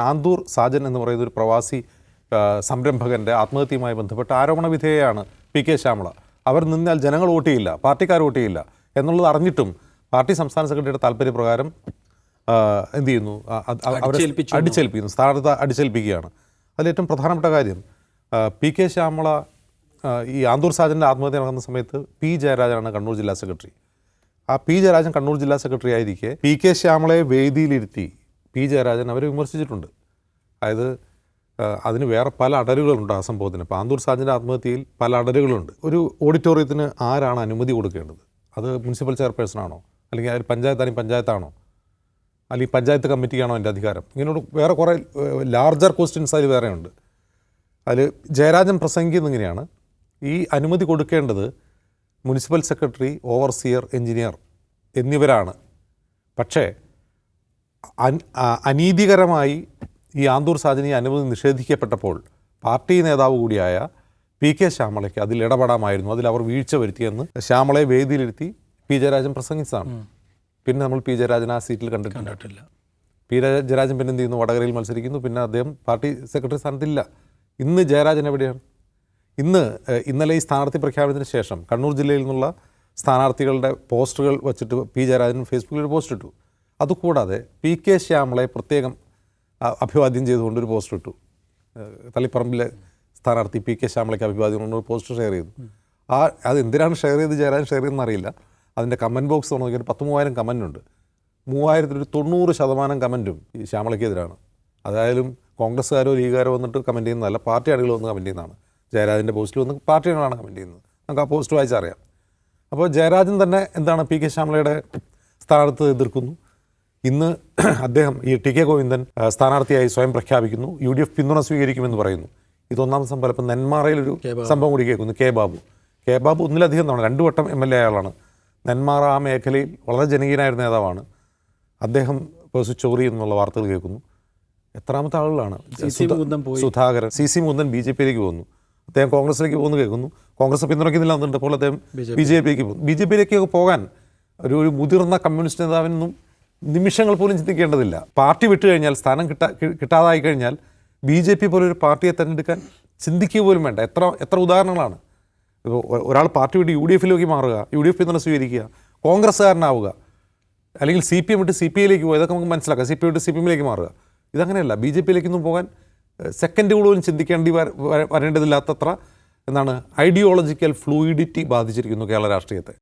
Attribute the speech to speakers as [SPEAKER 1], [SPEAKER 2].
[SPEAKER 1] ആന്തൂർ സാജൻ എന്ന് പറയുന്ന ഒരു പ്രവാസി സംരംഭകൻ്റെ ആത്മഹത്യയുമായി ബന്ധപ്പെട്ട ആരോപണ വിധേയയാണ് പി കെ ശ്യാമള. അവർ നിന്നാൽ ജനങ്ങൾ വോട്ട് ചെയ്യില്ല, പാർട്ടിക്കാർ വോട്ട് ചെയ്യില്ല എന്നുള്ളത് അറിഞ്ഞിട്ടും പാർട്ടി സംസ്ഥാന സെക്രട്ടറിയുടെ താല്പര്യപ്രകാരം എന്ത് ചെയ്യുന്നു, അവരെ അടിച്ചേൽപ്പിക്കുന്നു, സ്ഥാനത്ത് അടിച്ചേൽപ്പിക്കുകയാണ്. അതിലേറ്റവും പ്രധാനപ്പെട്ട കാര്യം പി കെ ശ്യാമള ഈ ആന്തൂർ സാജൻ്റെ ആത്മഹത്യ നടക്കുന്ന സമയത്ത് പി ജയരാജനാണ് കണ്ണൂർ ജില്ലാ സെക്രട്ടറി. ആ പി ജയരാജൻ കണ്ണൂർ ജില്ലാ സെക്രട്ടറി ആയിരിക്കെ പി കെ ശ്യാമളയെ വേദിയിലിരുത്തി പി ജയരാജൻ അവരെ വിമർശിച്ചിട്ടുണ്ട്. അതായത് അതിന് വേറെ പല അടരുകളുണ്ട് ആ സംഭവത്തിന്. ഇപ്പോൾ ആന്തൂർ സാജൻ്റെ ആത്മഹത്യയിൽ പല അടരുകളുണ്ട്. ഒരു ഓഡിറ്റോറിയത്തിന് ആരാണ് അനുമതി കൊടുക്കേണ്ടത്? അത് മുനിസിപ്പൽ ചെയർപേഴ്സണാണോ, അല്ലെങ്കിൽ അതിൽ പഞ്ചായത്താണോ, അല്ലെങ്കിൽ പഞ്ചായത്ത് കമ്മിറ്റിയാണോ അതിൻ്റെ അധികാരം? ഇങ്ങനെയുള്ള വേറെ കുറേ ലാർജർ ക്വസ്റ്റ്യൻസ് അതിൽ വേറെയുണ്ട്. അതിൽ ജയരാജൻ പ്രസംഗിക്കുന്നത് ഇങ്ങനെയാണ്: ഈ അനുമതി കൊടുക്കേണ്ടത് മുനിസിപ്പൽ സെക്രട്ടറി, ഓവർസിയർ, എഞ്ചിനീയർ എന്നിവരാണ്. പക്ഷേ അനീതികരമായി ഈ ആന്തൂർ സാജന് ഈ അനുമതി നിഷേധിക്കപ്പെട്ടപ്പോൾ പാർട്ടി നേതാവ് കൂടിയായ പി കെ ശ്യാമളയ്ക്ക് അതിൽ ഇടപെടാമായിരുന്നു, അതിൽ അവർ വീഴ്ച വരുത്തിയെന്ന് ശ്യാമളയെ വേദിയിലിരുത്തി പി ജയരാജൻ പ്രസംഗിച്ചതാണ്. പിന്നെ നമ്മൾ പി ജയരാജൻ ആ സീറ്റിൽ കണ്ടിട്ടില്ല. പി ജയരാജൻ പിന്നെ എന്ത് ചെയ്യുന്നു? വടകരയിൽ മത്സരിക്കുന്നു. പിന്നെ അദ്ദേഹം പാർട്ടി സെക്രട്ടറി സ്ഥാനത്തില്ല. ഇന്ന് ജയരാജൻ എവിടെയാണ്? ഇന്നലെ ഈ സ്ഥാനാർത്ഥി പ്രഖ്യാപനത്തിന് ശേഷം കണ്ണൂർ ജില്ലയിൽ നിന്നുള്ള സ്ഥാനാർത്ഥികളുടെ പോസ്റ്ററുകൾ വച്ചിട്ട് പി ജയരാജൻ ഫേസ്ബുക്കിൽ ഒരു പോസ്റ്റ് ഇട്ടു. അതുകൂടാതെ പി കെ ശ്യാമളയെ പ്രത്യേകം അഭിവാദ്യം ചെയ്തുകൊണ്ടൊരു പോസ്റ്റർ ഇട്ടു. തളിപ്പറമ്പിലെ സ്ഥാനാർത്ഥി പി കെ ശ്യാമളയ്ക്ക് അഭിവാദ്യം കൊണ്ടൊരു പോസ്റ്റർ ഷെയർ ചെയ്തു. അത് എന്തിനാണ് ഷെയർ ചെയ്ത് ജയരാജൻ ഷെയർ ചെയ്തെന്ന് അറിയില്ല. അതിൻ്റെ കമൻറ്റ് ബോക്സ് തുടങ്ങിയ 10,000 കമൻറ്റുണ്ട്. 9000-90% കമൻറ്റും ഈ ശ്യാമളയ്ക്കെതിരാണ്. അതായാലും കോൺഗ്രസ്സുകാരോ ലീഗുകാരോ വന്നിട്ട് കമൻറ്റ് ചെയ്യുന്നതല്ല, പാർട്ടി ആളുകൾ വന്ന് കമൻറ്റ് ചെയ്യുന്നതാണ്. ജയരാജൻ്റെ പോസ്റ്റിൽ വന്ന് പാർട്ടി ആളുകളാണ് കമൻറ്റ് ചെയ്യുന്നത്. നമുക്ക് ആ പോസ്റ്റ് വായിച്ചറിയാം. അപ്പോൾ ജയരാജൻ തന്നെ എന്താണ് പി കെ ശ്യാമളയുടെ സ്ഥാനാർത്ഥി എതിർക്കുന്നു. ഇന്ന് അദ്ദേഹം ഈ ടി കെ ഗോവിന്ദൻ സ്ഥാനാർത്ഥിയായി സ്വയം പ്രഖ്യാപിക്കുന്നു. UDF പിന്തുണ സ്വീകരിക്കുമെന്ന് പറയുന്നു. ഇതൊന്നാം സംഭവം. ഇപ്പം നെന്മാറയിലൊരു സംഭവം കൂടി കേൾക്കുന്നു. കെ ബാബു ഒന്നിലധികം തവണ 2 വട്ടം MLA ആളാണ്. നെന്മാറ ആ മേഖലയിൽ വളരെ ജനകീയനായിരുന്ന നേതാവാണ്. അദ്ദേഹം ചോറി എന്നുള്ള വാർത്തകൾ കേൾക്കുന്നു. എത്രാമത്തെ ആളുകളാണ്? സുധാകരൻ, CC മുകുന്ദൻ BJPയിലേക്ക് പോകുന്നു. അദ്ദേഹം കോൺഗ്രസിലേക്ക് പോകുന്നു കേൾക്കുന്നു. കോൺഗ്രസ് പിന്തുണയ്ക്കുന്നില്ല എന്നുണ്ടപ്പോൾ അദ്ദേഹം BJPയിലേക്ക് പോകുന്നു. BJPയിലേക്ക് പോകാൻ ഒരു മുതിർന്ന കമ്മ്യൂണിസ്റ്റ് നേതാവിനൊന്നും നിമിഷങ്ങൾ പോലും ചിന്തിക്കേണ്ടതില്ല. പാർട്ടി വിട്ടു കഴിഞ്ഞാൽ, സ്ഥാനം കിട്ടാതായി കഴിഞ്ഞാൽ BJP പോലൊരു പാർട്ടിയെ തിരഞ്ഞെടുക്കാൻ ചിന്തിക്കുക പോലും വേണ്ട. എത്ര ഉദാഹരണങ്ങളാണ്. ഇപ്പോൾ ഒരാൾ പാർട്ടി വിട്ട് UDFയിലേക്ക് മാറുക, UDF പിന്തുണ സ്വീകരിക്കുക, കോൺഗ്രസ്സുകാരനാവുക, അല്ലെങ്കിൽ CPM വിട്ട് CPIയിലേക്ക് പോകുക. ഇതൊക്കെ നമുക്ക് മനസ്സിലാക്കാം. CPI വിട്ട് CPMയിലേക്ക് മാറുക. ഇതങ്ങനെയല്ല. BJPയിലേക്കൊന്നും പോകാൻ സെക്കൻഡുകൾ പോലും വരേണ്ടതില്ലാത്തത്ര ഐഡിയോളജിക്കൽ ഫ്ലൂയിഡിറ്റി ബാധിച്ചിരിക്കുന്നു കേരള രാഷ്ട്രീയത്തെ.